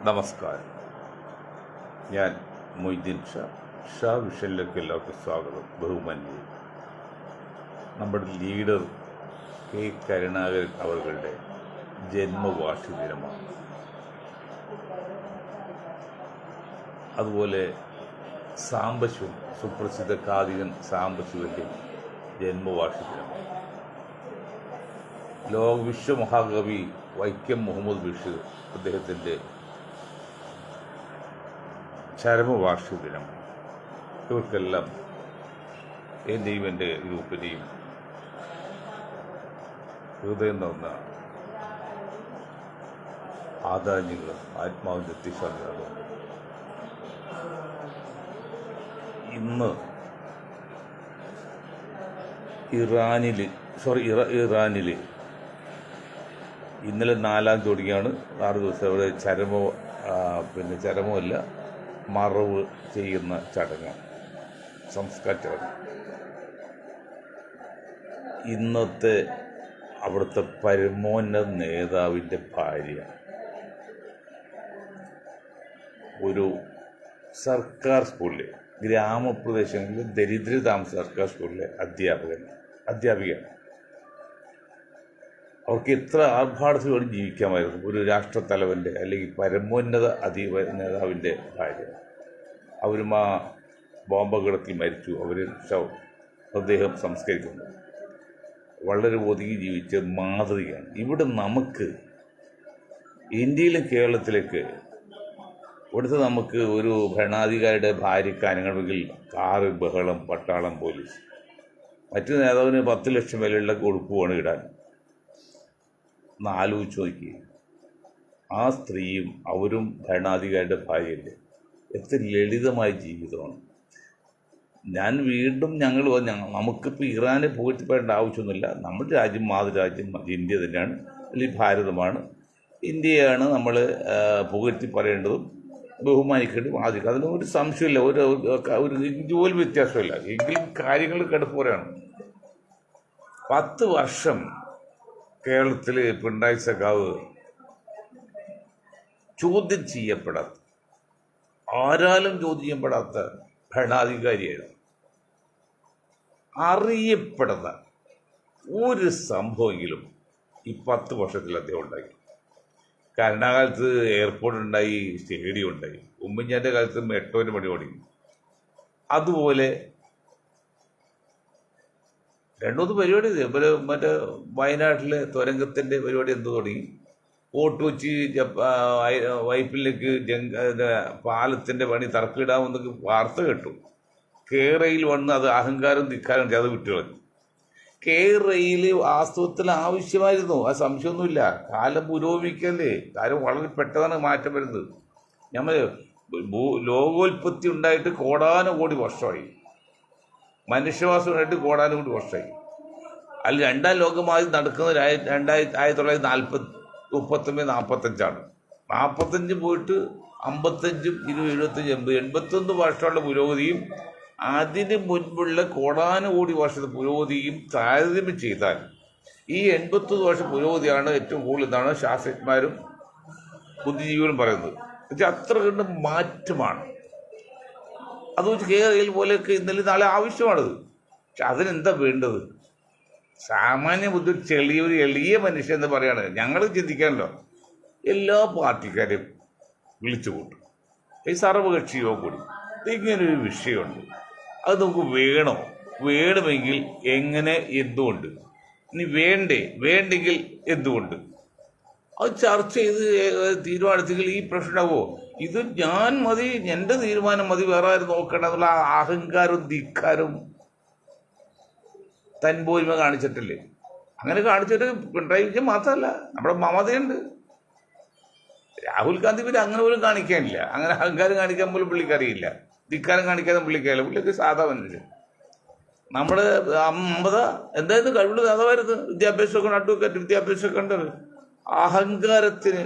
നമസ്കാരം. ഞാൻ മൊയ്തീൻ ഷാ വിഷനിലേക്ക് എല്ലാവർക്കും സ്വാഗതം. ബഹുമാന്യ നമ്മുടെ ലീഡർ കെ കരുണാകരൻ അവരുടെ ജന്മവാർഷിക ദിനമാണ്. അതുപോലെ സാംബശിവൻ, സുപ്രസിദ്ധ കാതികൻ സാംബശിവൻ്റെ ജന്മവാർഷിക ദിനമാണ്. വിശ്വമഹാകവി വൈക്കം മുഹമ്മദ് ബഷീർ അദ്ദേഹത്തിൻ്റെ ചരമവാർഷിക ദിനം. ഇവർക്കെല്ലാം എൻ്റെയും എൻ്റെ ഗ്രൂപ്പിൻ്റെയും ഹൃദയം നിറഞ്ഞ ആദാര്യങ്ങളും ആത്മാവിൻ്റെ എത്തിച്ചറിയാതെ ഇന്ന് ഇറാനിൽ ഇന്നലെ 4-ാം തീയതിയാണ് 6 ദിവസം അവിടെ ചരമമല്ല, മറവ് ചെയ്യുന്ന ചടങ്ങ്, സംസ്കാര ചടങ്ങ്. ഇന്നത്തെ അവിടുത്തെ പരമോന്നത നേതാവിൻ്റെ ഭാര്യ ഒരു സർക്കാർ സ്കൂളിലെ, ഗ്രാമപ്രദേശങ്ങളിൽ ദരിദ്ര താമസ സർക്കാർ സ്കൂളിലെ അധ്യാപികയാണ്. അവർക്ക് എത്ര ആർഭാടത്തോടെ ജീവിക്കാമായിരുന്നു. ഒരു രാഷ്ട്രത്തലവൻ്റെ അല്ലെങ്കിൽ പരമോന്നത നേതാവിൻ്റെ ഭാര്യ. അവരും ആ ബോംബകിടത്തിൽ മരിച്ചു. അദ്ദേഹം സംസ്കരിക്കുന്നു. വളരെ ഒതുങ്ങി ജീവിച്ച മാതൃകയാണ്. ഇവിടെ നമുക്ക് ഇന്ത്യയിലും കേരളത്തിലേക്ക് നമുക്ക് ഒരു ഭരണാധികാരിയുടെ ഭാര്യയ്ക്ക് അനങ്ങണമെങ്കിൽ കാറ്, ബഹളം, പട്ടാളം, പോലീസ്. മറ്റു നേതാവിന് 10 ലക്ഷം വിലയുള്ള ഉടുപ്പുമാണ് ഇടാൻ. ഒന്ന് ആലോചിച്ച് നോക്കി. ആ സ്ത്രീയും അവരും ഭരണാധികാരിയുടെ ഭാര്യയല്ലേ. എത്ര ലളിതമായ ജീവിതമാണ്. നമുക്കിപ്പോൾ ഇറാനെ പോയിട്ട് പോകേണ്ട ആവശ്യമൊന്നുമില്ല. നമ്മുടെ രാജ്യം, മാതൃരാജ്യം ഇന്ത്യ തന്നെയാണ്, അല്ലെങ്കിൽ ഭാരതമാണ്. ഇന്ത്യയാണ് നമ്മൾ പുകഴ്ത്തി പറയേണ്ടതും ബഹുമാനിക്കേണ്ടതും ആദ്യം. അതിനൊരു സംശയമില്ല, ഒരു ജോലി വ്യത്യാസമില്ല. എങ്കിലും കാര്യങ്ങൾ കിടപ്പുറയാണ്. 10 വർഷം കേരളത്തിൽ പിണറായി സഖാവ് ചോദ്യം ചെയ്യപ്പെടാത്ത, ആരാലും ചോദ്യം ചെയ്യപ്പെടാത്ത ഭരണാധികാരിയായിരുന്നു. അറിയപ്പെടുന്ന ഒരു സംഭവമെങ്കിലും ഈ 10 വർഷത്തിൽ അദ്ദേഹം ഉണ്ടാക്കി. കരുണാകാലത്ത് എയർപോർട്ട് ഉണ്ടായി, സ്റ്റേഡിയം ഉണ്ടായി. ഉമ്മൻചാൻ്റെ കാലത്ത് മെട്രോന് പണി തുടങ്ങി. അതുപോലെ 2-3 പരിപാടി മറ്റേ വയനാട്ടിലെ തുരങ്കത്തിൻ്റെ പരിപാടി തുടങ്ങി. ഫോർട്ട് കൊച്ചി വൈപ്പിലേക്ക് പാലത്തിൻ്റെ പണി തറക്കിടാമെന്നൊക്കെ വാർത്ത കേട്ടു. കേരയിൽ വന്ന് അത് അഹങ്കാരം ധിക്കാരം അത് വിട്ടുകളഞ്ഞു. കേരയിൽ വാസ്തവത്തിൽ ആവശ്യമായിരുന്നു, ആ സംശയമൊന്നുമില്ല. കാലം പുരോഗമിക്കല്ലേ, കാര്യം വളരെ പെട്ടെന്നാണ് മാറ്റം വരുന്നത്. ലോകോൽപത്തി ഉണ്ടായിട്ട് കോടാനുകോടി വർഷമായി, മനുഷ്യവാസം ഉണ്ടായിട്ട് കോടാനുകോടി വർഷമായി. അതിൽ 2-ാം ലോകമായി നടക്കുന്നത് 1939-45 45 പോയിട്ട് 55, 20, 75, 81 വർഷമുള്ള പുരോഗതിയും അതിന് മുൻപുള്ള കോടാനുകോടി വർഷത്തെ പുരോഗതിയും താരതമ്യം ചെയ്താൽ ഈ 81 വർഷം പുരോഗതിയാണ് ഏറ്റവും കൂടുതൽ എന്നാണ് ശാസ്ത്രജ്ഞന്മാരും ബുദ്ധിജീവികളും പറയുന്നത്. അത്ര കണ്ട് മാറ്റമാണ്. അത് വെച്ച് കേരളയിൽ പോലെയൊക്കെ ഇന്നലെ നാളെ ആവശ്യമാണത്. പക്ഷെ അതിനെന്താ വേണ്ടത്? സാമാന്യ ബുദ്ധി, ഒരു എളിയ മനുഷ്യൻ എന്ന് പറയാണ്. ഞങ്ങൾ ചിന്തിക്കാമല്ലോ, എല്ലാ പാർട്ടിക്കാരെയും വിളിച്ചു കൂട്ടും, ഈ സർവകക്ഷി യോഗം കൂടി. ഇങ്ങനൊരു വിഷയമുണ്ട്, അത് നമുക്ക് വേണമെങ്കിൽ എങ്ങനെ, എന്തുകൊണ്ട്, ഇനി വേണ്ടെങ്കിൽ എന്തുകൊണ്ട്, അത് ചർച്ച ചെയ്ത് തീരുമാനത്തിൽ ഈ പ്രശ്നമാവോ? ഇത് ഞാൻ മതി, എൻ്റെ തീരുമാനം മതി, വേറെ ആരും നോക്കണം എന്നുള്ള അഹങ്കാരവും ധിക്കാരവും തൻപോരിമ കാണിച്ചിട്ടില്ലേ? അങ്ങനെ കാണിച്ചിട്ട് പിണറായി വിജയൻ മാത്രമല്ല, നമ്മുടെ മമതയുണ്ട്. രാഹുൽ ഗാന്ധി പിന്നെ അങ്ങനെ പോലും കാണിക്കാനില്ല. അങ്ങനെ അഹങ്കാരം കാണിക്കാൻ പോലും പുള്ളിക്കറിയില്ല, ധിക്കാരം കാണിക്കാനും പുള്ളിക്കറിയില്ല. പുള്ളിക്ക് സാധാ മനുഷ്യൻ. നമ്മുടെ മമത എന്തായിരുന്നു കഴിവുള്ള നേതാവായിരുന്നു. വിദ്യാഭ്യാസമൊക്കെ, അഡ്വക്കേറ്റ് വിദ്യാഭ്യാസമൊക്കെ ഉണ്ടത്. അഹങ്കാരത്തിന്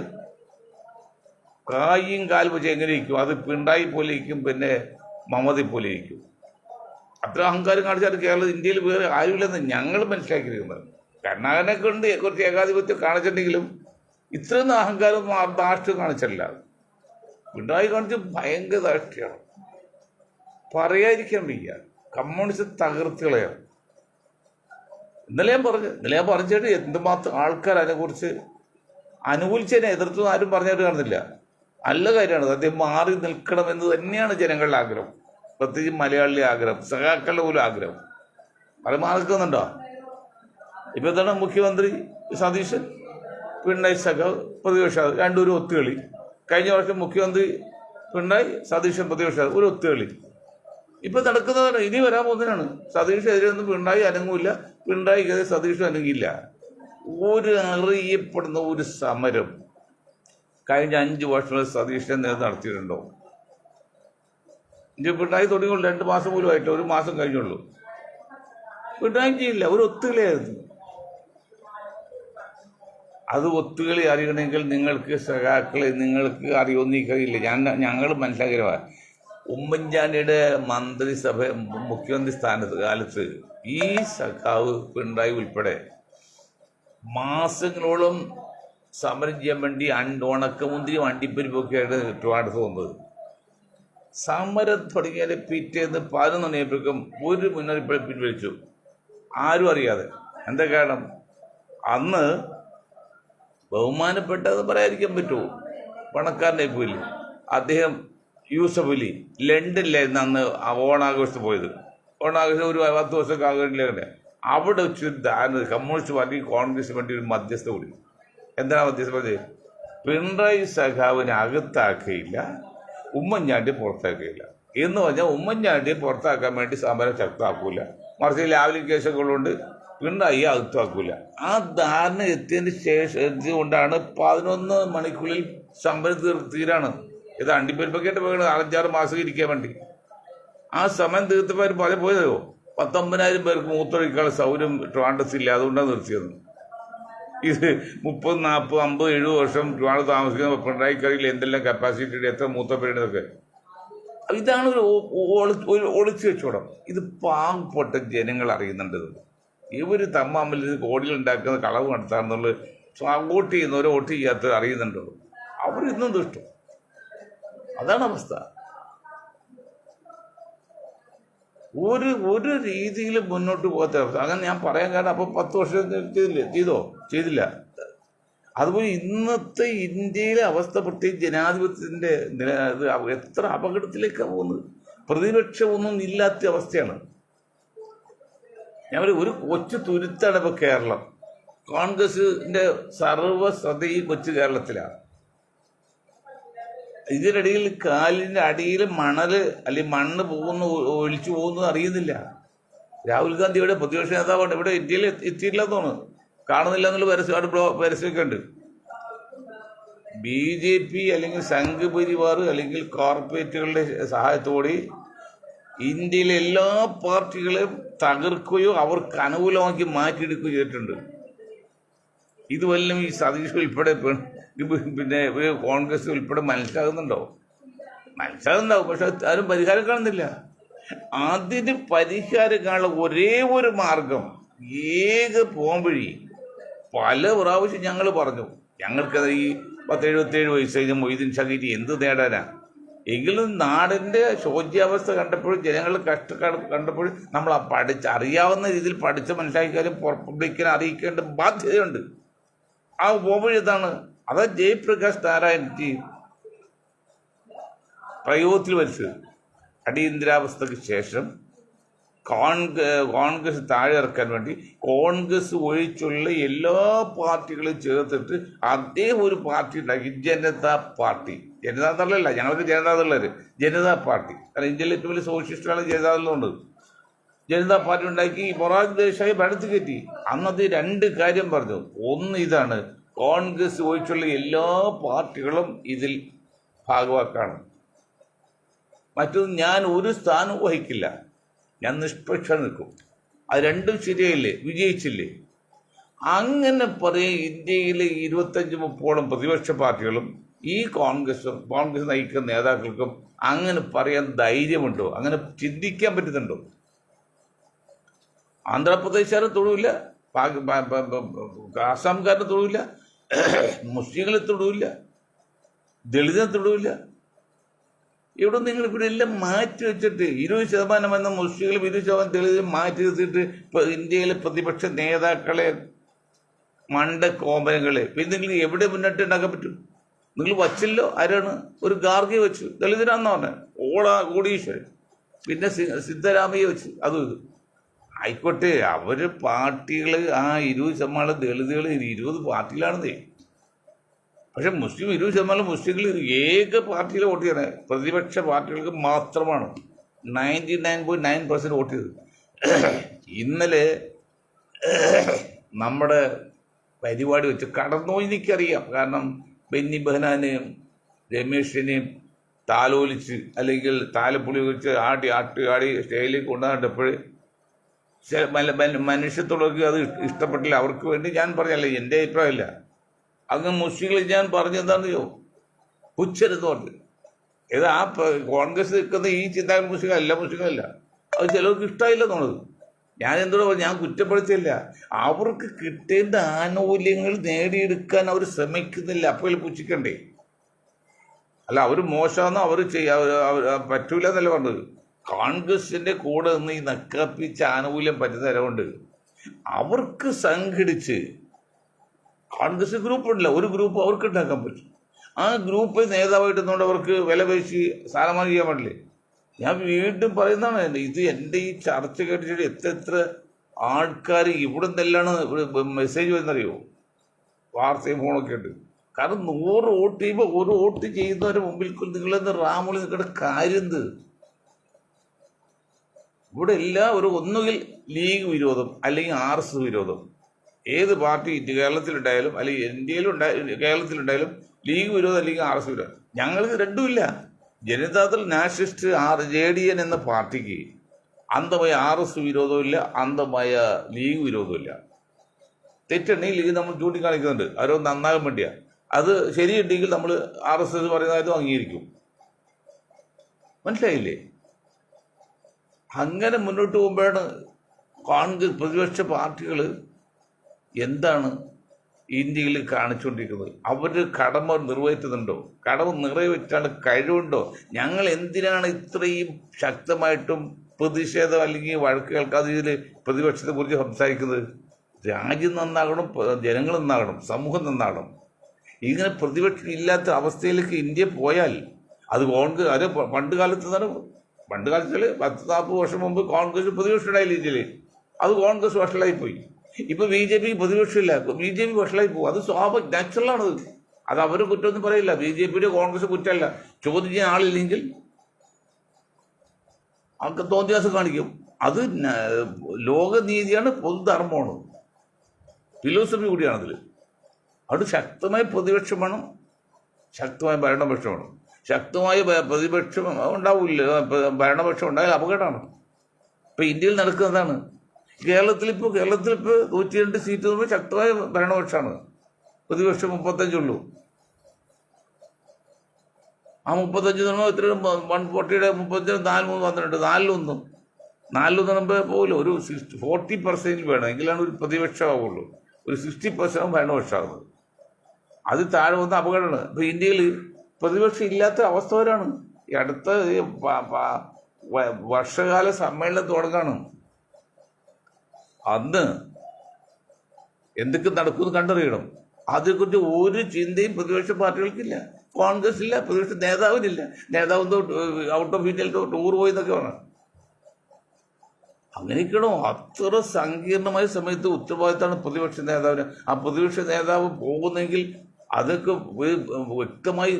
കായും കാലും വെച്ച് എങ്ങനെ ഇരിക്കും? അത് പിണറായി പോലെ ഇരിക്കും, പിന്നെ മമത പോലെ ഇരിക്കും. അത്ര അഹങ്കാരം കാണിച്ചാൽ ഇന്ത്യയിൽ വേറെ ആരുമില്ലെന്ന് ഞങ്ങൾ മനസ്സിലാക്കിയിരിക്കുന്നത്. കരുണാകരനെ കൊണ്ട് കുറച്ച് ഏകാധിപത്യം കാണിച്ചിട്ടുണ്ടെങ്കിലും ഇത്രയൊന്നും അഹങ്കാരം ധാർഷ്ട്യം കാണിച്ചിട്ടില്ല. പിണറായി കാണിച്ച് ഭയങ്കര ധാഷ്ട്യാണ്, പറയാതിരിക്കാൻ വയ്യ. കമ്മ്യൂണിസ്റ്റ് തകർത്തുകളയാണ്. ഇന്നലെ ഞാൻ പറഞ്ഞിട്ട് എന്തുമാത്രം ആൾക്കാർ അതിനെക്കുറിച്ച് അനുകൂലിച്ചതിനെ എതിർത്തും ആരും പറഞ്ഞിട്ട് കാണുന്നില്ല. നല്ല കാര്യമാണ്, അദ്ദേഹം മാറി നിൽക്കണമെന്ന് തന്നെയാണ് ജനങ്ങളുടെ ആഗ്രഹം, പ്രത്യേകിച്ച് മലയാളിയുടെ ആഗ്രഹം, സഖാക്കളുടെ പോലും ആഗ്രഹം. അത് മാറി നിൽക്കുന്നുണ്ടോ? ഇപ്പം എന്താണ് മുഖ്യമന്ത്രി സതീശൻ, പിണറായി സഖാവ് പ്രതിപക്ഷ, രണ്ടൊരു ഒത്തുകളി. കഴിഞ്ഞ വർഷം മുഖ്യമന്ത്രി പിണറായി, സതീശൻ പ്രതിപക്ഷ, ഒരു ഒത്തുകളി. ഇപ്പം നടക്കുന്നതാണ്, ഇനി വരാൻ പോകുന്നതിനാണ്. സതീഷെതിരൊന്നും പിണറായി അനങ്ങൂല്ല, പിണറായിക്കെതിരെ സതീഷും അനങ്ങില്ല. ഒരു അറിയപ്പെടുന്ന ഒരു സമരം കഴിഞ്ഞ 5 വർഷം സതീഷിനെ നേതൃത്വം നടത്തിയിട്ടുണ്ടോ? ഇനി പിണറായി തുടങ്ങിയുള്ളൂ, 2 മാസം പോലും ആയിട്ടില്ല, 1 മാസം കഴിഞ്ഞുള്ളൂ. പിണറായി ചെയ്യില്ല, ഒരു ഒത്തുകളിയായിരുന്നു. അത് ഒത്തുകളി അറിയണമെങ്കിൽ നിങ്ങൾക്ക് സഖാക്കളെ നിങ്ങൾക്ക് അറിയുമെന്ന് കഴിയില്ല. ഞങ്ങൾ മനസ്സിലാക്കിയതാണ്. ഉമ്മൻചാണ്ടിയുടെ മന്ത്രിസഭ മുഖ്യമന്ത്രി കാലത്ത് ഈ സഖാവ് പിണറായി ഉൾപ്പെടെ മാസങ്ങളോളം സമരം ചെയ്യാൻ വേണ്ടി ഉണക്കമുന്തിരി വണ്ടിപ്പരിപ്പൊക്കെയായിട്ട് ട്രിവാൻഡ്രത്ത് വന്നത്. സമരം തുടങ്ങിയാൽ പിറ്റേന്ന് 11 മണിയായപ്പോഴേക്കും ഒരു മുന്നറിയിപ്പ് പിൻവലിച്ചു, ആരും അറിയാതെ. എന്താ കാരണം? അന്ന് ബഹുമാനപ്പെട്ടത് പറയാതിരിക്കാൻ പറ്റുമോ, പണക്കാരനായി പോയില്ലേ അദ്ദേഹം, യൂസഫ് അലി. ലണ്ടനിലായിരുന്നു അന്ന് ഓണാഘോഷത്തിന് പോയത്. ഓണാഘോഷം ഒരു 10 ദിവസമൊക്കെ ആഘോഷില്ലേ. അവിടെ വെച്ച് കമ്മ്യൂണിസ്റ്റ് പാർട്ടി കോൺഗ്രസ് വേണ്ടി ഒരു മധ്യസ്ഥ കൂടി. എന്താണ് മധ്യസ്ഥ പറഞ്ഞത്? പിണറായി സഖാവിനെ അകത്താക്കുകയില്ല, ഉമ്മൻചാണ്ടിയെ പുറത്താക്കുകയില്ല എന്ന് പറഞ്ഞാൽ ഉമ്മൻചാണ്ടിയെ പുറത്താക്കാൻ വേണ്ടി സമരം ശക്തമാക്കൂല, മറിച്ച് ലാവ്ലിൻ കേസുകളുണ്ട്, പിണറായി അകത്താക്കൂല. ആ ധാരണ എത്തിയതിന് ശേഷം എത്തിക്കൊണ്ടാണ് 11 മണിക്കുള്ളിൽ സമരം തീരാണ്. ഇത് അണ്ടിപ്പരിപ്പൊക്കെ പോയത് 5-6 മാസം ഇരിക്കാൻ വേണ്ടി. ആ സമയം തീർത്തപ്പോൾ പല പോയതോ 19,000 പേർക്ക് മൂത്രമൊഴിക്കാനുള്ള സൗകര്യം ട്രിവാൻഡ്രത്ത് ഇല്ല, അതുകൊണ്ടാണ് നിർത്തിയത്. ഇത് 30, 40, 50, 70 വർഷം ട്രിവാൻഡ്രത്ത് താമസിക്കുന്ന പിണറായിക്കറിയിൽ എന്തെല്ലാം കപ്പാസിറ്റി, എത്ര മൂത്രപ്പേരുന്നതൊക്കെ. ഇതാണ് ഒരു ഒളിച്ചു വെച്ചോടം. ഇത് പാവപ്പെട്ട ജനങ്ങൾ അറിയുന്നുണ്ട്. ഇവർ തമ്മിൽ കോടികൾ ഉണ്ടാക്കുന്ന കളവ് നടത്താമെന്നുള്ളത് വോട്ട് ചെയ്യുന്നവരോ വോട്ട് ചെയ്യാത്തവർ അറിയുന്നുണ്ടോ? അവരിന്നും ദുഷ്ടം. അതാണ് അവസ്ഥ. ഒരു രീതിയിലും മുന്നോട്ട് പോകാത്ത അവസ്ഥ. അങ്ങനെ ഞാൻ പറയാൻ കാരണം അപ്പോൾ 10 വർഷം ചെയ്തില്ല. അതുപോലെ ഇന്നത്തെ ഇന്ത്യയിലെ അവസ്ഥ, പ്രത്യേകിച്ച് ജനാധിപത്യത്തിൻ്റെ എത്ര അപകടത്തിലേക്കാണ് പോകുന്നത്. പ്രതിപക്ഷം ഒന്നും ഇല്ലാത്ത അവസ്ഥയാണ്. ഞാൻ ഒരു കൊച്ചു തുരുത്താണ് ഇപ്പോൾ കേരളം. കോൺഗ്രസിൻ്റെ സർവ്വശ്രദ്ധയും കൊച്ചു കേരളത്തിലാണ്. ഇതിനിടയിൽ കാലിൻ്റെ അടിയിൽ അല്ലെങ്കിൽ മണ്ണ് ഒലിച്ചു പോകുന്നത് അറിയുന്നില്ല. രാഹുൽ ഗാന്ധി ഇവിടെ പ്രതിപക്ഷ നേതാവാണ്, ഇവിടെ ഇന്ത്യയിൽ എത്തിയിട്ടില്ലെന്ന് തോന്നുന്നു, കാണുന്നില്ല എന്നുള്ള പരസ്യമൊക്കെ ഉണ്ട്. BJP അല്ലെങ്കിൽ സംഘ് പരിവാർ അല്ലെങ്കിൽ കോർപ്പറേറ്റുകളുടെ സഹായത്തോടെ ഇന്ത്യയിലെ എല്ലാ പാർട്ടികളെയും തകർക്കുകയോ അവർക്ക് അനുകൂലമാക്കി മാറ്റിയെടുക്കുകയോ ചെയ്തിട്ടുണ്ട്. ഇതുവെല്ലാം ഈ സതീഷ് ഉൾപ്പെടെ പിന്നെ കോൺഗ്രസ് ഉൾപ്പെടെ മനസ്സിലാകുന്നുണ്ടാവും, പക്ഷെ ആരും പരിഹാരം കാണുന്നില്ല. അതിന് പരിഹാരം കാണാനുള്ള ഒരേ ഒരു മാർഗം, പോകാൻ വഴി പല പ്രാവശ്യം ഞങ്ങൾ പറഞ്ഞു. ഞങ്ങൾക്കത് ഈ 10-77 വയസ്സ് കഴിഞ്ഞ മൊയ്തീൻ ഷാഹിരി എന്ത് നേടാനാ? എങ്കിലും നാടിൻ്റെ ശോച്യാവസ്ഥ കണ്ടപ്പോഴും ജനങ്ങൾ കണ്ടപ്പോഴും നമ്മൾ അറിയാവുന്ന രീതിയിൽ പഠിച്ച മനസ്സിലാക്കിയാലും പബ്ലിക്കിനെ അറിയിക്കേണ്ട ബാധ്യതയുണ്ട്. ആ പോവഴി ഇതാണ്. അത് ജയപ്രകാശ് നാരായൺ പ്രയോഗത്തിൽ വരച്ചത്. അടിയന്തരാവസ്ഥയ്ക്ക് ശേഷം കോൺഗ്രസ് താഴെ ഇറക്കാൻ വേണ്ടി കോൺഗ്രസ് ഒഴിച്ചുള്ള എല്ലാ പാർട്ടികളും ചേർത്തിട്ട് അദ്ദേഹം ഒരു പാർട്ടി ഉണ്ടാക്കി, ജനതാ പാർട്ടി. ജനതാദളല്ല, ഞങ്ങൾക്ക് ജനതാദളര്, ജനതാ പാർട്ടി. കാരണം ഇന്ത്യയിലെ ഏറ്റവും വലിയ സോഷ്യലിസ്റ്റുകൾ ജനതാദളുണ്ട്. ജനതാ പാർട്ടി ഉണ്ടാക്കി മൊറാർജി ദേശായി ഭരണത്തിൽ കയറ്റി. അന്നത് 2 കാര്യം പറഞ്ഞു. ഒന്ന് ഇതാണ്, കോൺഗ്രസ് ഒഴിച്ചുള്ള എല്ലാ പാർട്ടികളും ഇതിൽ ഭാഗവാക്കാണ്. മറ്റൊന്ന്, ഞാൻ ഒരു സ്ഥാനവും വഹിക്കില്ല, ഞാൻ നിഷ്പക്ഷം നിൽക്കും. അത് 2ഉം ശരിയായില്ലേ, വിജയിച്ചില്ലേ? അങ്ങനെ പറയാൻ ഇന്ത്യയിലെ 25-30ഓളം പ്രതിപക്ഷ പാർട്ടികളും ഈ കോൺഗ്രസ് നയിക്കുന്ന നേതാക്കൾക്കും അങ്ങനെ പറയാൻ ധൈര്യമുണ്ടോ? അങ്ങനെ ചിന്തിക്കാൻ പറ്റുന്നുണ്ടോ? ആന്ധ്രാപ്രദേശുകാരും തൊഴില്ല, ആസാംകാരന് തൊഴില്ല, മുസ്ലിങ്ങളെ തൊഴില്ല, ദളിതനെ തൊഴില്ല. ഇവിടെ നിങ്ങൾ ഇവിടെ എല്ലാം മാറ്റി വെച്ചിട്ട് 20% എന്ന മുസ്ലിങ്ങളും 20% തെളിവ് മാറ്റി നിർത്തിയിട്ട് ഇപ്പൊ ഇന്ത്യയിലെ പ്രതിപക്ഷ നേതാക്കളെ മണ്ട കോമ്പനങ്ങളെ പിന്നെ നിങ്ങൾ എവിടെ മുന്നിട്ട് ഉണ്ടാക്കാൻ പറ്റും? നിങ്ങൾ വച്ചില്ലോ. ആരാണ്? ഒരു ഗാർഗിയെ വെച്ചു, ദളിതരാന്ന് പറഞ്ഞ കോടീശ്വരൻ. പിന്നെ സിദ്ധരാമയ്യ വെച്ചു. അത് ആയിക്കോട്ടെ, അവര് പാർട്ടികള് ആ 20% ദളിതുകൾ 20 പാർട്ടിയിലാണെന്നേ. പക്ഷെ മുസ്ലിം 20% മുസ്ലിങ്ങൾ ഏക പാർട്ടിയിൽ വോട്ട് ചെയ്യുന്നത് പ്രതിപക്ഷ പാർട്ടികൾക്ക് മാത്രമാണ് 99.9% വോട്ട് ചെയ്തത്. ഇന്നലെ നമ്മുടെ പരിപാടി വെച്ച് കടന്നുപോയി എനിക്കറിയാം. കാരണം ബെന്നി ബെഹനാനെയും രമേശിനെയും താലോലിച്ച് അല്ലെങ്കിൽ താലപ്പൊളി വെച്ച് ആടി സ്റ്റേജിലേക്ക് കൊണ്ടുവന്നിട്ടപ്പോൾ മനുഷ്യത്തുള്ളവർക്ക് അത് ഇഷ്ടപ്പെട്ടില്ല. അവർക്ക് വേണ്ടി ഞാൻ പറഞ്ഞല്ലേ, എൻ്റെ അഭിപ്രായമില്ല. അങ്ങ് മുസ്ലിങ്ങൾ ഞാൻ പറഞ്ഞെന്താണെന്നോ, പുച്ഛരെന്ന് പറഞ്ഞു. ഏത് ആ കോൺഗ്രസ് നിൽക്കുന്ന ഈ ചിന്താഗതി മുസ്ലിങ്ങളല്ല, മുസ്ലിങ്ങളല്ല. അത് ചിലർക്ക് ഇഷ്ടമായില്ല എന്നുള്ളത്. ഞാൻ എന്തോ ഞാൻ കുറ്റപ്പെടുത്തിയില്ല. അവർക്ക് കിട്ടേണ്ട ആനുകൂല്യങ്ങൾ നേടിയെടുക്കാൻ അവർ ശ്രമിക്കുന്നില്ല. അപ്പോൾ പുച്ഛിക്കണ്ടേ? അല്ല, അവർ മോശമെന്നോ അവർ പറ്റൂല എന്നല്ല പറഞ്ഞത്. കോൺഗ്രസിന്റെ കൂടെ നിന്ന് ഈ നക്കാപ്പിച്ച ആനുകൂല്യം പറ്റുന്നവരുണ്ട്. അവർക്ക് സംഘടിച്ച് കോൺഗ്രസ് ഗ്രൂപ്പ് ഉണ്ടല്ലോ, ഒരു ഗ്രൂപ്പ് അവർക്ക് ഉണ്ടാക്കാൻ പറ്റും. ആ ഗ്രൂപ്പ് നേതാവായിട്ട് നിന്നുകൊണ്ട് അവർക്ക് വില പേശി സ്ഥാനമാനം ചെയ്യാൻ പാടില്ലേ? ഞാൻ വീണ്ടും പറയുന്നതാണ്, ഇത് എൻ്റെ ഈ ചർച്ച കേട്ടിട്ട് എത്ര ആൾക്കാർ ഇവിടെ നിന്നെല്ലാണ് മെസ്സേജ് വരുന്നറിയോ? വാർത്തയും ഫോണൊക്കെ ഉണ്ട്. കാരണം 100 വോട്ട് ചെയ്യുമ്പോൾ ഒരു വോട്ട് ചെയ്യുന്നവരുടെ മുമ്പിൽ നിങ്ങളെന്ന് റാമുളി നിൽക്കേണ്ട കാര്യം എന്ത്? ഇവിടെ എല്ലാം ഒന്നുകിൽ ലീഗ് വിരോധം അല്ലെങ്കിൽ RS വിരോധം. ഏത് പാർട്ടി കേരളത്തിലുണ്ടായാലും അല്ലെങ്കിൽ കേരളത്തിലുണ്ടായാലും ലീഗ് വിരോധം അല്ലെങ്കിൽ RS വിരോധം. ഞങ്ങൾക്ക് രണ്ടുമില്ല. ജനതാദൾ നാഷണലിസ്റ്റ് JDN എന്ന പാർട്ടിക്ക് അന്ധമായ RS വിരോധമില്ല, അന്ധമായ ലീഗ് വിരോധമില്ല. തെറ്റുണ്ടെങ്കിൽ ലീഗ് നമ്മൾ ചൂണ്ടിക്കാണിക്കുന്നുണ്ട്, അവരോ നന്നാകാൻ വേണ്ടിയാ. അത് ശരിയുണ്ടെങ്കിൽ നമ്മൾ RSS പറയുന്നതായിട്ടും അംഗീകരിക്കും. മനസ്സിലായില്ലേ? അങ്ങനെ മുന്നോട്ട് പോകുമ്പോഴാണ് കോൺഗ്രസ് പ്രതിപക്ഷ പാർട്ടികൾ എന്താണ് ഇന്ത്യയിൽ കാണിച്ചുകൊണ്ടിരിക്കുന്നത്? അവർ കടമ നിർവഹിക്കുന്നുണ്ടോ? കടമ നിറവേറ്റാൻ കഴിവുണ്ടോ? ഞങ്ങൾ എന്തിനാണ് ഇത്രയും ശക്തമായിട്ടും പ്രതിഷേധം അല്ലെങ്കിൽ വഴക്ക് കേൾക്കാതെ ഇതിൽ പ്രതിപക്ഷത്തെ കുറിച്ച് സംസാരിക്കുന്നത്? രാജ്യം നന്നാകണം, ജനങ്ങൾ നന്നാകണം, സമൂഹം നന്നാകണം. ഇങ്ങനെ പ്രതിപക്ഷം ഇല്ലാത്ത അവസ്ഥയിലേക്ക് ഇന്ത്യ പോയാൽ അത് കോൺഗ്രസ് അത് പണ്ട് കാലത്ത് 10-40 വർഷം മുമ്പ് കോൺഗ്രസ് പ്രതിപക്ഷം ഉണ്ടായില്ല ഇന്ത്യയിൽ. അത് കോൺഗ്രസ് വഷളായിപ്പോയി. ഇപ്പൊ BJP പ്രതിപക്ഷമില്ല, BJP വഷളായി പോകും. അത് നാച്ചുറലാണത്. അത് അവർ കുറ്റമൊന്നും പറയില്ല. BJPയുടെ കോൺഗ്രസ് കുറ്റമല്ല. ചോദ്യം ചെയ്യാൻ ആളില്ലെങ്കിൽ അവർക്ക് തോന്നിയാസം കാണിക്കും. അത് ലോകനീതിയാണ്, പൊതുധർമ്മമാണ്, ഫിലോസഫി കൂടിയാണ് അതിൽ. അവിടെ ശക്തമായ പ്രതിപക്ഷം വേണം, ശക്തമായ ഭരണപക്ഷം വേണം. ശക്തമായ പ്രതിപക്ഷം ഉണ്ടാവില്ല, ഭരണപക്ഷം ഉണ്ടായാൽ അപകടമാണ്. ഇപ്പൊ ഇന്ത്യയിൽ നടക്കുന്നതാണ്. കേരളത്തിൽ ഇപ്പോൾ 102 സീറ്റ് തമ്മിൽ ശക്തമായ ഭരണപക്ഷമാണ്. പ്രതിപക്ഷം 35 ആ 35 തമ്മിൽ എത്ര 140യുടെ 35 4-3 12 4-1 പോലും ഒരു 40% വേണം, എങ്കിലാണ് ഒരു പ്രതിപക്ഷമാവുള്ളൂ. ഒരു 60% ഭരണപക്ഷമാകുന്നത്. അത് താഴെ വന്ന അപകടമാണ്. ഇപ്പൊ ഇന്ത്യയിൽ പ്രതിപക്ഷം ഇല്ലാത്ത അവസ്ഥ വരാണ്. ഈ അടുത്ത വർഷകാല സമ്മേളനം തുടങ്ങാണ്. അന്ന് എന്തൊക്കെ നടക്കുമെന്ന് കണ്ടറിയണം. അതേക്കുറിച്ച് ഒരു ചിന്തയും പ്രതിപക്ഷ പാർട്ടികൾക്കില്ല. കോൺഗ്രസ് ഇല്ല, പ്രതിപക്ഷ നേതാവിനില്ല. നേതാവ് ഔട്ട് ഓഫ് ഇന്ത്യയിൽ ടൂർ പോയി എന്നൊക്കെ പറഞ്ഞു. അങ്ങനെയൊക്കെയാണോ? അത്ര സങ്കീർണമായ സമയത്ത് ഉത്തരവാദിത്തമാണ് പ്രതിപക്ഷ നേതാവിന്. ആ പ്രതിപക്ഷ നേതാവ് പോകുന്നെങ്കിൽ അതൊക്കെ വ്യക്തമായി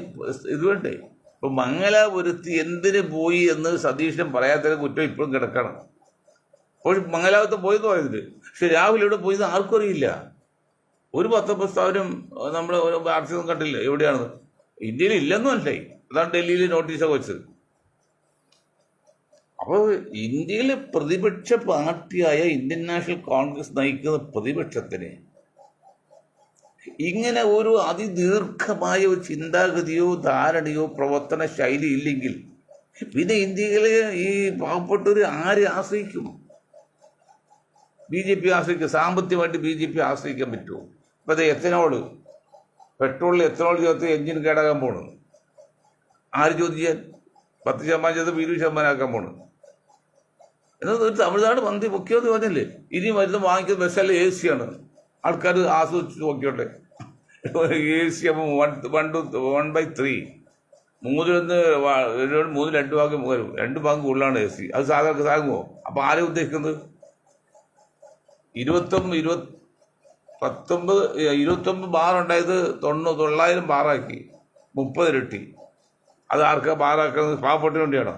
ഇത് വേണ്ടേ? ഇപ്പൊ മംഗലാപുരത്ത് എന്തിന് പോയി എന്ന് സതീശൻ പറയാത്ത കുറ്റം ഇപ്പോഴും കിടക്കണം. അപ്പോൾ മംഗലാപുരത്ത് പോയെന്ന് പറയുന്നത്, പക്ഷെ രാഹുൽ ഇവിടെ പോയത് ആർക്കും അറിയില്ല. ഒരു പത്രപ്രസ്താവനം നമ്മൾ വാർത്തയൊന്നും കണ്ടില്ല. എവിടെയാണെന്ന് ഇന്ത്യയിൽ ഇല്ലെന്നും മനസ്സിലായി. അതാണ് ഡൽഹിയിൽ നോട്ടീസൊക്കെ വെച്ചത്. അപ്പോൾ ഇന്ത്യയിലെ പ്രതിപക്ഷ പാർട്ടിയായ ഇന്ത്യൻ നാഷണൽ കോൺഗ്രസ് നയിക്കുന്ന പ്രതിപക്ഷത്തിന് ഇങ്ങനെ ഒരു അതിദീർഘമായ ഒരു ചിന്താഗതിയോ ധാരണയോ പ്രവർത്തന ശൈലി ഇല്ലെങ്കിൽ പിന്നെ ഇന്ത്യയിലെ ഈ പാവപ്പെട്ടവർ ആരെ ആശ്രയിക്കും? BJP ആശ്രയിക്കും. സാമ്പത്തികമായിട്ട് BJP ആശ്രയിക്കാൻ പറ്റുമോ? ഇപ്പം അത് പെട്രോളിൽ എത്തനോൾ ചേർത്ത് എഞ്ചിൻ കേടാകാൻ പോകണം. ആര് ചോദിച്ചാൽ? 10% ചെയ്ത് 20% ആക്കാൻ പോണ്. എന്നാൽ ഒരു തമിഴ്നാട് മുഖ്യമന്ത്രി പറഞ്ഞില്ലേ, ഇനി മരുന്ന് വാങ്ങിക്കുന്ന ബസ്സല്ല AC ആണ്, ആൾക്കാർ ആസ്വദിച്ച് നോക്കിയോട്ടെ. AC അപ്പം 1/3 മൂന്നിലൊന്ന് 2 ഭാഗം വരും, 2 ഭാഗം കൂടുതലാണ് AC. അത് സാധാരണ താങ്ങുമോ? അപ്പം ആരെ ഉദ്ദേശിക്കുന്നത്? 29 ബാർ ഉണ്ടായത് 900 ബാറാക്കി, 30 ഇരട്ടി. അത് ആർക്കാ ബാറാക്കുന്നത്? പാവപ്പെട്ടതിന് വേണ്ടിയാണോ?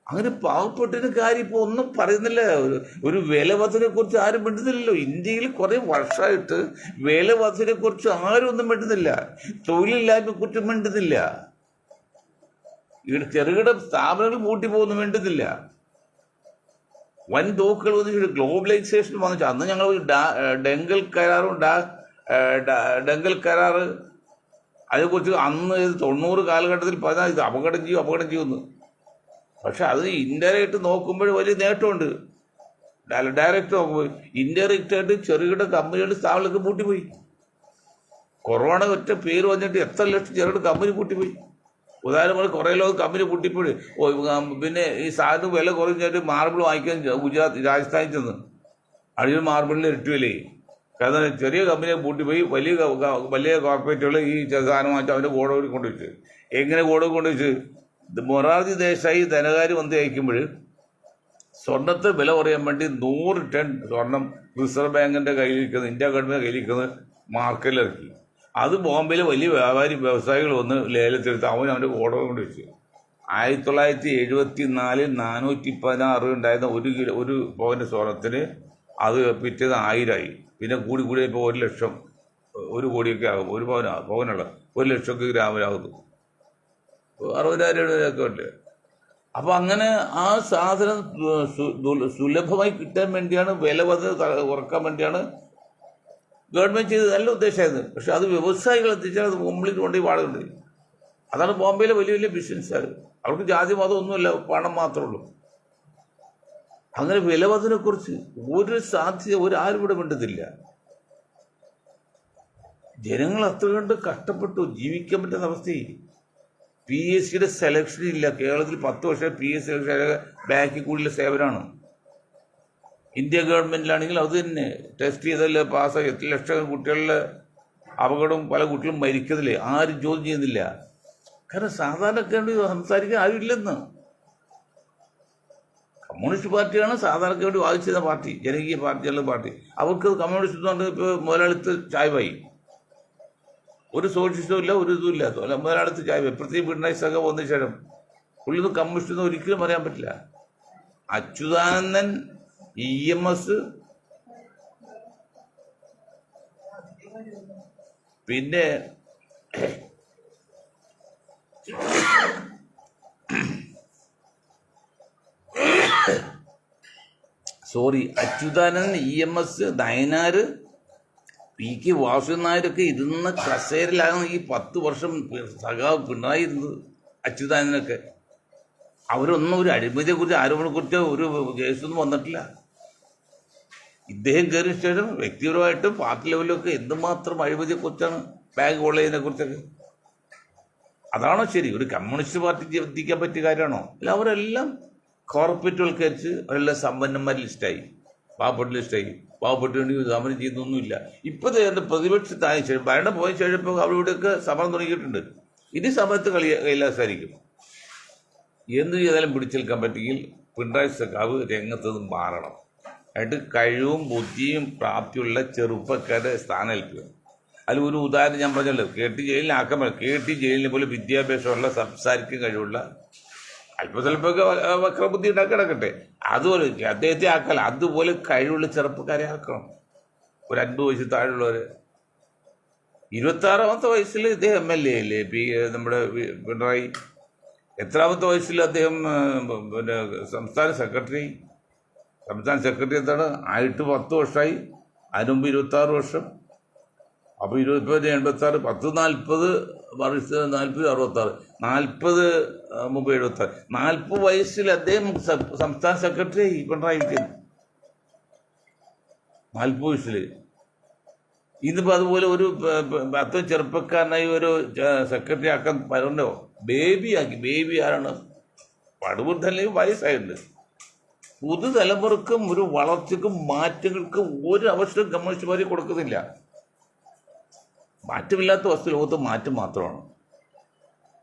അങ്ങനെ പാവപ്പെട്ടതിന് കാര്യം ഇപ്പോൾ ഒന്നും പറയുന്നില്ല. ഒരു വിലവർദ്ധനെ കുറിച്ച് ആരും മിണ്ടുന്നില്ലല്ലോ. ഇന്ത്യയിൽ കുറേ വർഷമായിട്ട് വിലവർദ്ധനെ കുറിച്ച് ആരും ഒന്നും മിണ്ടുന്നില്ല, തൊഴിലില്ലായ്മയെ കുറിച്ച് മിണ്ടുന്നില്ല, ചെറുകിട സ്ഥാപനങ്ങൾ പൂട്ടി പോകുന്നു മിണ്ടുന്നില്ല. വൻ തോക്കുകൾ വന്നിട്ട് ഗ്ലോബലൈസേഷൻ വന്നിട്ട് അന്ന് ഞങ്ങൾ ഡെങ്കൽ കരാറ് അതിനെക്കുറിച്ച് അന്ന് 90 കാലഘട്ടത്തിൽ പറഞ്ഞാൽ ഇത് അപകടം ചെയ്യുമെന്ന്. പക്ഷെ അത് ഇൻഡയറക്റ്റ് നോക്കുമ്പോൾ വലിയ നേട്ടമുണ്ട്. ഡയറക്റ്റ് നോക്കുമ്പോൾ ഇൻഡയറക്റ്റായിട്ട് ചെറുകിട കമ്പനികളുടെ സ്ഥാപനങ്ങൾക്ക് പൂട്ടിപ്പോയി. കൊറോണ ഒറ്റ പേര് വന്നിട്ട് എത്ര ലക്ഷം ചെറുകിട കമ്പനി പൂട്ടിപ്പോയി. ഉദാഹരണം കുറേ ലോകം കമ്പനി പൂട്ടിപ്പോയി. പിന്നെ ഈ സാധനം വില കുറഞ്ഞിട്ട് മാർബിൾ വാങ്ങിക്കാൻ രാജസ്ഥാനിൽ ചെന്ന് അടിയിൽ മാർബിളിന് ഇരട്ടി വിലയായി. കാരണം ചെറിയ കമ്പനിയെ പൂട്ടിപ്പോയി. വലിയ കോർപ്പറേറ്റുകൾ ഈ സാധനം വാങ്ങിച്ച് അവൻ്റെ ഗോഡൌണിൽ കൊണ്ടുവച്ച്. എങ്ങനെ ഗോഡൌണിൽ കൊണ്ടുവച്ച്? മൊറാർജി ദേശായി ധനകാര്യ മന്ത്രി അയക്കുമ്പോൾ സ്വർണ്ണത്തെ വില കുറയാൻ വേണ്ടി 100 ടൺ സ്വർണം റിസർവ് ബാങ്കിൻ്റെ കയ്യിലിരിക്കുന്നത്, ഇന്ത്യ ഗവൺമെൻറ് കയ്യിലിരിക്കുന്നത് മാർക്കറ്റിലിറക്കി. അത് ബോംബെയിലെ വലിയ വ്യവസായികൾ വന്ന് ലേലത്തെടുത്ത് അവൻ്റെ ഗോഡൌണിൽ കൊണ്ട് വെച്ചു. 1974 416 ഉണ്ടായിരുന്ന 1 പവൻ്റെ സ്വർണത്തിന് അത് പിറ്റേന്ന് 1000 പിന്നെ കൂടി ഇപ്പോൾ 1 ലക്ഷം 1 കോടിയൊക്കെ ആകും. 1 പവനുള്ള 1 ലക്ഷമൊക്കെ ഗ്രാമിലാകുന്നു. 60,000 ഉണ്ട്. അപ്പം അങ്ങനെ ആ സാധനം സുലഭമായി കിട്ടാൻ വേണ്ടിയാണ്, വില കുറക്കാൻ വേണ്ടിയാണ് ഗവൺമെൻറ് ചെയ്ത്. നല്ല ഉദ്ദേശമായിരുന്നു. പക്ഷെ അത് വ്യവസായികൾ എത്തിച്ചാൽ അത് കംപ്ലീറ്റ് കൊണ്ടുപോയി വാടകയുണ്ട്. അതാണ് ബോംബെയിലെ വലിയ വലിയ ബിസിനസ്സുകാർ. അവർക്ക് ജാതി മതം ഒന്നുമില്ല, പണം മാത്രമേ ഉള്ളൂ. അങ്ങനെ വിലവർദ്ധനെക്കുറിച്ച് ഒരു സാധ്യത ആരും ഇവിടെ മിണ്ടുന്നില്ല. ജനങ്ങൾ അത്ര കണ്ട് കഷ്ടപ്പെട്ടു ജീവിക്കാൻ പറ്റുന്ന അവസ്ഥയിൽ. PSCയുടെ സെലക്ഷൻ ഇല്ല. കേരളത്തിൽ 10 വർഷം PSC സെലക്ഷൻ ബാങ്കിൽ കൂടുതൽ സേവനമാണ്. ഇന്ത്യ ഗവൺമെൻറ്റിലാണെങ്കിൽ അത് തന്നെ ടെസ്റ്റ് ചെയ്തല്ലേ പാസ്സായി. 8 ലക്ഷം കുട്ടികളുടെ അപകടം, പല കുട്ടികളും മരിക്കതില്ലേ, ആരും ചോദ്യം ചെയ്യുന്നില്ല. കാരണം സാധാരണക്കാരോട് സംസാരിക്കാൻ ആരും ഇല്ലെന്ന്. കമ്മ്യൂണിസ്റ്റ് പാർട്ടിയാണ് സാധാരണക്ക് വേണ്ടി വാദിച്ചിരുന്ന പാർട്ടി, ജനകീയ പാർട്ടിയുള്ള പാർട്ടി. അവർക്ക് കമ്മ്യൂണിസ്റ്റ് എന്ന് പറഞ്ഞാൽ ഇപ്പോൾ മുതലാളിത്ത ചായ്വായി. ഒരു സോഷ്യലിസ്റ്റും ഇല്ല, ഒരു ഇതും ഇല്ല. മുതലാളിത്ത ചായ്വായി. പ്രത്യേക പിണറായി സഖ വന്ന ശേഷം പുള്ളിന്ന് കമ്മ്യൂണിസ്റ്റ് എന്ന് ഒരിക്കലും പറയാൻ പറ്റില്ല. അച്യുതാനന്ദൻ, EMS, പിന്നെ അച്യുതാനന്ദൻ, EMS, നയനാർ, PK വാസുദേവൻ നായരൊക്കെ ഇരുന്ന കസേരയിലാണ് ഈ 10 വർഷം സഖാവ് പിണറായി ഇരുന്നത്. അച്യുതാനന്ദനൊക്കെ അവരൊന്നും ഒരു അഴിമതിയെക്കുറിച്ച് ആരോപണത്തെക്കുറിച്ച് ഒരു കേസൊന്നും വന്നിട്ടില്ല. ഇദ്ദേഹം കയറിയ ശേഷം വ്യക്തിപരമായിട്ടും പാർട്ടി ലെവലിലൊക്കെ എന്തുമാത്രം അഴിമതിയെക്കുറിച്ചാണ്, ബാങ്ക് കൊള്ളതിനെ കുറിച്ചൊക്കെ. അതാണോ ശരി? ഒരു കമ്മ്യൂണിസ്റ്റ് പാർട്ടി ചിന്തിക്കാൻ പറ്റിയ കാര്യമാണോ? അല്ല, അവരെല്ലാം കോർപ്പറേറ്റുകൾക്കരിച്ച് അവരെല്ലാം സമ്പന്നന്മാർ ലിസ്റ്റായി, പാവപ്പെട്ട ലിസ്റ്റായി. പാവപ്പെട്ട വേണ്ടി സമരം ചെയ്യുന്നൊന്നുമില്ല. ഇപ്പോഴത്തെ പ്രതിപക്ഷത്തായ ശേഷം ഭരണം പോയ ശേഷം ഇപ്പോൾ അവിടെ ഇവിടെയൊക്കെ സമരം തുടങ്ങിയിട്ടുണ്ട്. ഇനി സമരത്ത് കൈലാസായിരിക്കും. എന്ത് ചെയ്താലും പിടിച്ചെടുക്കാൻ പറ്റുമെങ്കിൽ പിണറായി സഖാവ് രംഗത്ത് നിന്ന് മാറണം. എന്നിട്ട് കഴിവും ബുദ്ധിയും പ്രാപ്തിയുള്ള ചെറുപ്പക്കാരെ സ്ഥാനമേൽക്കുക. അതിൽ ഒരു ഉദാഹരണം ഞാൻ പറഞ്ഞല്ലോ, KT ജയിലിനാക്കാൻ പറ്റും. KT ജയിലിനെ പോലെ വിദ്യാഭ്യാസമുള്ള, സംസാരിക്കാൻ കഴിവുള്ള, അല്പസ്വല്പമൊക്കെ വക്രബുദ്ധി ഉണ്ടാക്കി കിടക്കട്ടെ, അതുപോലെ അദ്ദേഹത്തെ ആക്കല, അതുപോലെ കഴിവുള്ള ചെറുപ്പക്കാരെ ആക്കണം. ഒരു 50 വയസ്സിൽ താഴെയുള്ളവർ. 26ാമത്തെ വയസ്സിൽ ഇദ്ദേഹം MLA അല്ലേ നമ്മുടെ പിണറായി. എത്രാമത്തെ വയസ്സിൽ അദ്ദേഹം പിന്നെ സംസ്ഥാന സെക്രട്ടറി എന്താണ് ആയിട്ട് 10 വർഷമായി. അതിനുമുമ്പ് 26 വർഷം. അപ്പോൾ 20 86 10 40 വർഷം 40 66 40 മുമ്പ് 76 40 വയസ്സിൽ അദ്ദേഹം സംസ്ഥാന സെക്രട്ടറി പിണറായി വിജയൻ. 40 വയസ്സിൽ ഇന്നിപ്പോൾ അതുപോലെ ഒരു 10 ചെറുപ്പക്കാരനായി ഒരു സെക്രട്ടറി ആക്കാൻ പറഞ്ഞോ, ബേബിയാക്കി. ബേബി ആരാണ്? പടുവൃദ്ധല്ലെങ്കിൽ വയസ്സായിട്ടുണ്ട്. പുതുതലമുറക്കും ഒരു വളർച്ചയ്ക്കും മാറ്റങ്ങൾക്കും ഒരു അവസരം കമ്മ്യൂണിസ്റ്റ് പാർട്ടി കൊടുക്കുന്നില്ല. മാറ്റമില്ലാത്ത വസ്തു ലോകത്ത് മാറ്റം മാത്രമാണ്,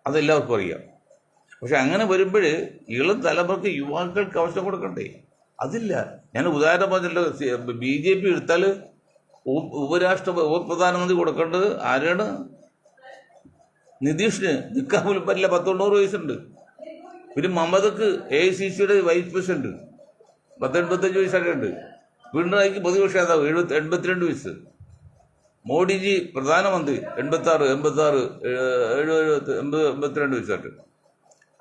അതെല്ലാവർക്കും അറിയാം. പക്ഷെ അങ്ങനെ വരുമ്പോൾ ഇളം തലമുറക്ക് യുവാക്കൾക്ക് അവസരം കൊടുക്കണ്ടേ? അതില്ല. ഞാൻ ഉദാഹരണം പറഞ്ഞല്ലോ, BJP എടുത്താൽ ഉപപ്രധാനമന്ത്രി കൊടുക്കേണ്ടത് ആരാണ്? നിതീഷിന്. നിൽക്കാൻ പോലും പറ്റില്ല, 190 വയസ്സുണ്ട്. പിന്നെ മമതക്ക് AICCയുടെ വൈസ് പ്രസിഡന്റ് 85 വയസ്സൊക്കെ ഉണ്ട്. പിണറായിക്ക് പ്രതിപക്ഷം നേതാവ് 82 വയസ്സ്. മോഡിജി പ്രധാനമന്ത്രി 86, 82 വയസ്സായിട്ട്.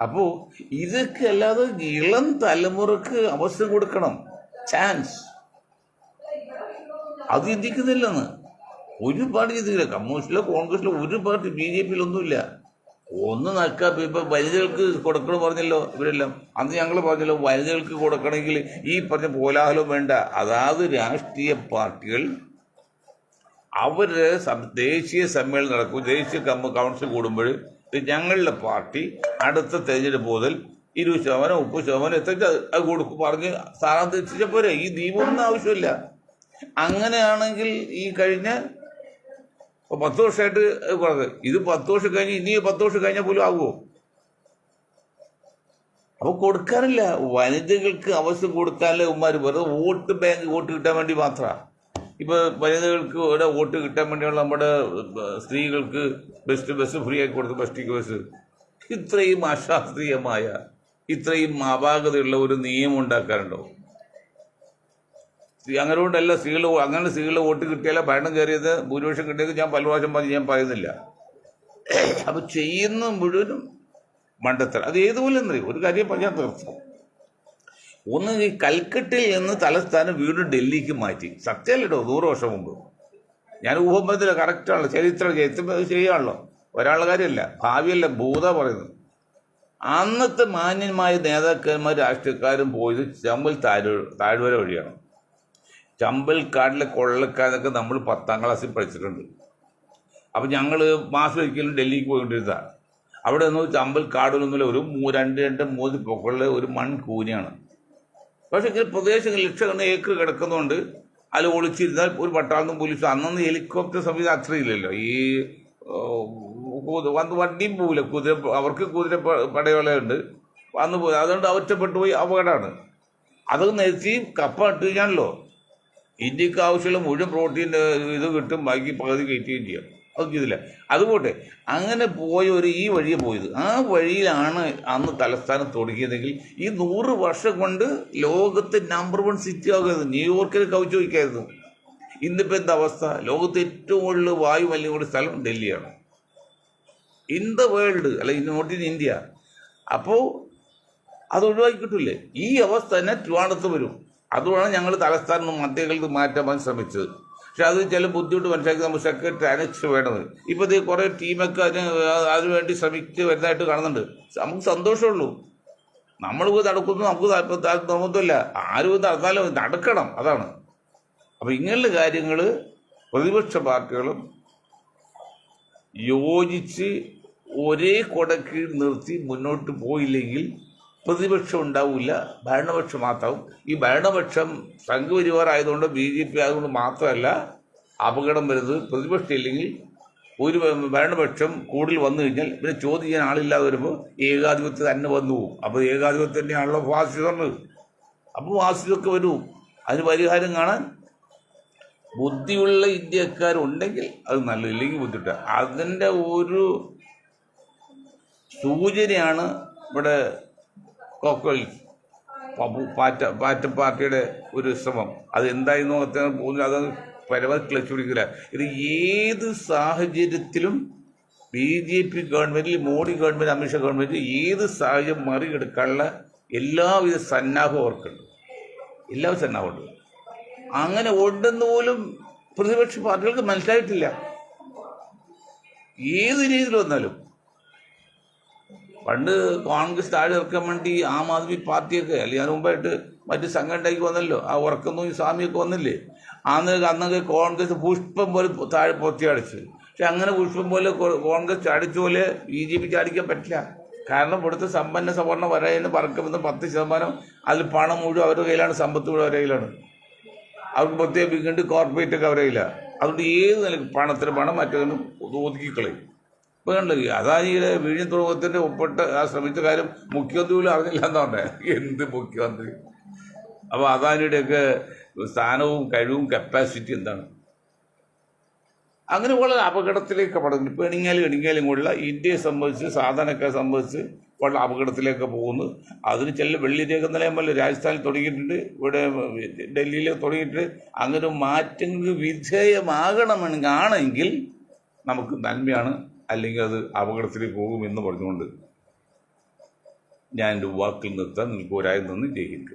അപ്പോൾ ഇതൊക്കെ അല്ലാതെ ഇളം തലമുറക്ക് അവസരം കൊടുക്കണം, ചാൻസ്. അത് ചിന്തിക്കുന്നില്ലെന്ന് ഒരു പാർട്ടി ചിന്തിക്കില്ല. കമ്മ്യൂണിസ്റ്റിലോ കോൺഗ്രസിലോ ഒരു പാർട്ടി, BJPയിലൊന്നുമില്ല. ഒന്ന് നക്കാ. ഇപ്പം വനിതകൾക്ക് കൊടുക്കണം പറഞ്ഞല്ലോ ഇവരെല്ലാം. അന്ന് ഞങ്ങൾ പറഞ്ഞല്ലോ, വനിതകൾക്ക് കൊടുക്കണമെങ്കിൽ ഈ പറഞ്ഞ കോലാഹലം വേണ്ട. അതാത് രാഷ്ട്രീയ പാർട്ടികൾ അവരുടെ ദേശീയ സമ്മേളനം നടക്കും, ദേശീയ കൗൺസിൽ കൂടുമ്പോൾ ഞങ്ങളുടെ പാർട്ടി അടുത്ത തെരഞ്ഞെടുപ്പ് മുതൽ 20%, 30% എത്ര അത് കൊടുക്കും പറഞ്ഞ് സ്ഥാനം തെറ്റിച്ച പോരെ. ഈ നിയമമൊന്നും ആവശ്യമില്ല. അങ്ങനെയാണെങ്കിൽ ഈ കഴിഞ്ഞ 10 വർഷമായിട്ട് പറഞ്ഞത്, ഇത് 10 വർഷം കഴിഞ്ഞ് ഇനി 10 വർഷം കഴിഞ്ഞാൽ പോലും ആകുമോ? അപ്പോൾ കൊടുക്കാനില്ല. വനിതകൾക്ക് അവസരം കൊടുക്കാനല്ലേ ഉമ്മാർ വെറുതെ വോട്ട് ബാങ്ക്, വോട്ട് കിട്ടാൻ വേണ്ടി മാത്രമാണ്. ഇപ്പോൾ വനിതകൾക്ക് ഇവിടെ വോട്ട് കിട്ടാൻ വേണ്ടിയുള്ള നമ്മുടെ സ്ത്രീകൾക്ക് ബസ് ഫ്രീ ആക്കി കൊടുത്തു, ബസ് ബസ്. ഇത്രയും അശാസ്ത്രീയമായ, ഇത്രയും അപാകതയുള്ള ഒരു നിയമം ഉണ്ടാക്കാറുണ്ടോ? അങ്ങനെ കൊണ്ടല്ല സ്ത്രീകളുടെ വോട്ട് കിട്ടിയാലോ ഭരണം കയറിയത്, ഭൂരിപക്ഷം കിട്ടിയത് ഞാൻ പല പ്രാവശ്യം പറഞ്ഞ് ഞാൻ പറയുന്നില്ല. അപ്പോൾ ചെയ്യുന്ന മുഴുവനും മണ്ടത്തരം. അത് ഏതുപോലെ എന്നറിയും. ഒരു കാര്യം പറഞ്ഞാൽ തീർച്ചയായും ഒന്ന്, ഈ കൽക്കട്ടയിൽ നിന്ന് തലസ്ഥാനം വീണ്ടും ഡൽഹിക്ക് മാറ്റി. സത്യമല്ലടോ, 100 വർഷം മുമ്പ്. ഞാൻ ഊഹമ്പത്തില്ല, കറക്റ്റാണല്ലോ, ചരിത്രം ചെയ്യാണല്ലോ, ഒരാളുടെ കാര്യമല്ല, ഭാവിയല്ല, ഭൂത പറയുന്നത്. അന്നത്തെ മാന്യന്മായ നേതാക്കന്മാർ രാഷ്ട്രീയക്കാരും പോയത് ചമ്പൽ താഴ്വര വഴിയാണ്. ചമ്പൽക്കാടിലെ കൊള്ളക്കാരൊക്കെ നമ്മൾ 10ാം ക്ലാസ്സിൽ പഠിച്ചിട്ടുണ്ട്. അപ്പം ഞങ്ങൾ മാസമൊരിക്കലും ഡൽഹിക്ക് പോയിക്കൊണ്ടിരുന്നതാണ്. അവിടെ നിന്ന് ചമ്പൽക്കാടിലൊന്നുമില്ല, ഒരു 2-3 പൊക്കമുള്ള ഒരു മൺകൂനിയാണ്. പക്ഷെ ഇങ്ങനെ പ്രദേശങ്ങൾ ലക്ഷക്കണക്കിന് ഏക്കർ കിടക്കുന്നതുകൊണ്ട് അതിൽ ഒളിച്ചിരുന്നാൽ ഒരു പട്ടാളത്തും പോലീസും. അന്നൊന്നും ഹെലികോപ്റ്റർ സംവിധാനം അത്രയില്ലല്ലോ. ഈ വണ്ടിയും പോവില്ല, അവർക്ക് കുതിര പടയോളുണ്ട്, വന്നു പോയി. അതുകൊണ്ട് ഒറ്റപ്പെട്ടു പോയി, അപകടമാണ്. അത് നിരത്തി കപ്പ ഇട്ട് കഴിഞ്ഞാണല്ലോ ഇന്ത്യക്ക് ആവശ്യമുള്ള മുഴുവൻ പ്രോട്ടീൻ ഇത് കിട്ടും, ബാക്കി പകുതി കയറ്റുകയും ചെയ്യാം. അത് ചെയ്തില്ല. അതുപോട്ടെ, അങ്ങനെ പോയ ഈ വഴിയെ പോയത്, ആ വഴിയിലാണ് അന്ന് തലസ്ഥാനം തുടങ്ങിയതെങ്കിൽ ഈ 100 വർഷം കൊണ്ട് ലോകത്തെ നമ്പർ 1 സിറ്റി ആകുന്നത്. ന്യൂയോർക്കിന് കവിച്ചു വയ്ക്കായിരുന്നു. ഇന്നിപ്പോൾ എന്താ അവസ്ഥ? ലോകത്തെ ഏറ്റവും കൂടുതൽ വായു മലിനീകരണ സ്ഥലം ഡൽഹിയാണ്, ഇൻ ദ വേൾഡ്, അല്ല നോട്ട് ഇൻ ഇന്ത്യ. അപ്പോൾ അത് ഒഴിവാക്കി കിട്ടില്ലേ? ഈ അവസ്ഥ തന്നെ ട്രിവാൻഡ്രത്ത് വരും. അതുകൊണ്ടാണ് ഞങ്ങൾ തലസ്ഥാനം മധ്യകൾക്ക് മാറ്റാൻ ശ്രമിച്ചത്. പക്ഷെ അത് ചില ബുദ്ധിമുട്ട് മനസ്സിലാക്കി നമ്മൾ സെക്രട്ടറി അനക്സ് വേണത്. ഇപ്പോൾ ഇത് കുറേ ടീമൊക്കെ അതിനുവേണ്ടി ശ്രമിച്ച് വരുന്നതായിട്ട് കാണുന്നുണ്ട്. നമുക്ക് സന്തോഷമുള്ളൂ. നമ്മൾ പോയി നടക്കുന്നു, നമുക്ക് തോന്നത്തില്ല. ആരും ഇത് നടന്നാലും നടക്കണം, അതാണ്. അപ്പം ഇങ്ങനെയുള്ള കാര്യങ്ങൾ പ്രതിപക്ഷ പാർട്ടികളും യോജിച്ച് ഒരേ കൊടക്കീഴിൽ നിർത്തി മുന്നോട്ട് പോയില്ലെങ്കിൽ പ്രതിപക്ഷം ഉണ്ടാവില്ല, ഭരണപക്ഷം മാത്രമാവും. ഈ ഭരണപക്ഷം സംഘപരിവാർ ആയതുകൊണ്ട്, BJP ആയതുകൊണ്ട് മാത്രമല്ല അപകടം വരുന്നത്. പ്രതിപക്ഷം ഇല്ലെങ്കിൽ ഒരു ഭരണപക്ഷം കൂടുതൽ വന്നു കഴിഞ്ഞാൽ പിന്നെ ചോദ്യം ചെയ്യാൻ ആളില്ലാതെ വരുമ്പോൾ ഏകാധിപത്യം തന്നെ വന്നു പോകും. അപ്പോൾ ഏകാധിപത്യം തന്നെയാണല്ലോ ഫാസിസം. അപ്പോൾ ഫാസിസമൊക്കെ വരും. അതിന് പരിഹാരം കാണാൻ ബുദ്ധിയുള്ള ഇന്ത്യക്കാരുണ്ടെങ്കിൽ അത് നല്ലത്, ഇല്ലെങ്കിൽ ബുദ്ധിമുട്ടാണ്. അതിൻ്റെ ഒരു സൂചനയാണ് ഇവിടെ കോക്കോയിൽ പാറ്റ പാർട്ടിയുടെ ഒരു ശ്രമം. അത് എന്തായിരുന്നു പോകുന്നില്ല, അത് പരമാവധി ക്ലച്ച് പിടിക്കില്ല. ഇത് ഏത് സാഹചര്യത്തിലും BJP ഗവൺമെൻറ്റിൽ, മോഡി ഗവൺമെൻറ്, അമിത്ഷാ ഗവൺമെൻറ് ഏത് സാഹചര്യം മറികടക്കാനുള്ള എല്ലാവിധ സന്നാഹവും അവർക്കുണ്ട്, എല്ലാവരും സന്നാഹമുണ്ട്. അങ്ങനെ ഉണ്ടെന്ന് പോലും പ്രതിപക്ഷ പാർട്ടികൾക്ക് മനസ്സിലായിട്ടില്ല. ഏത് രീതിയിൽ വന്നാലും പണ്ട് കോൺഗ്രസ് താഴെ ഇറക്കാൻ വേണ്ടി ആം ആദ്മി പാർട്ടിയൊക്കെ, അല്ലെങ്കിൽ അതിന് മുമ്പായിട്ട് മറ്റ് സംഘടനയ്ക്ക് വന്നല്ലോ, ആ ഉറക്കുന്നു ഈ സ്വാമിയൊക്കെ വന്നില്ലേ. അന്നൊക്കെ കോൺഗ്രസ് പുഷ്പം പോലെ താഴെ പൊത്തി അടിച്ച്. പക്ഷെ അങ്ങനെ പുഷ്പം പോലെ കോൺഗ്രസ് ചാടിച്ച പോലെ BJP ചാടിക്കാൻ പറ്റില്ല. കാരണം ഇവിടുത്തെ സമ്പന്ന സവർണ്ണ വരയെന്ന് പറക്കുന്ന 10% അതിൽ പണം മുഴുവൻ അവരുടെ കയ്യിലാണ്, സമ്പത്ത് മുഴുവൻ അവരുടെ കയ്യിലാണ്. അവർക്ക് പ്രത്യേക വികണ്ട് കോർപ്പറേറ്റൊക്കെ അവരുടെ കയ്യിലാണ്. അതുകൊണ്ട് ഏത് നിലയ്ക്ക് പണത്തിന് പണം മറ്റൊന്നും ഒതുക്കിക്കളയും. ഇപ്പം കണ്ടില്ല, അദാനിയുടെ വിഴിഞ്ഞം തുറമുഖത്തിൻ്റെ ഒപ്പിട്ട് ആ ശ്രമിച്ച കാര്യം മുഖ്യമന്ത്രി പോലും അറിഞ്ഞില്ല എന്നാ പറഞ്ഞേ. എന്ത് മുഖ്യമന്ത്രി? അപ്പോൾ അദാനിയുടെയൊക്കെ സ്ഥാനവും കഴിവും കപ്പാസിറ്റി എന്താണ്? അങ്ങനെ വളരെ അപകടത്തിലേക്ക് പടങ്ങി. ഇപ്പോൾ എണിങ്ങാലും കൂടില്ല. ഇന്ത്യയെ സംബന്ധിച്ച്, സാധാരണക്കാരെ സംബന്ധിച്ച് വളരെ അപകടത്തിലേക്ക് പോകുന്നു. അതിന് ചില വെള്ളിരേഖ നിലയം പോലെ രാജസ്ഥാനിൽ തുടങ്ങിയിട്ടുണ്ട്, ഇവിടെ ഡൽഹിയിൽ തുടങ്ങിയിട്ടുണ്ട്. അങ്ങനെ മാറ്റങ്ങൾക്ക് വിധേയമാകണമെങ്കിൽ നമുക്ക് നന്മയാണ്, അല്ലെങ്കിൽ അത് അപകടത്തിലേക്ക് പോകുമെന്ന് പറഞ്ഞുകൊണ്ട് ഞാൻ എൻ്റെ വാക്കിൽ നിർത്താൻ നിങ്ങൾക്ക് ഒരായി നന്ദി. ജയ് ഹിന്ദ്.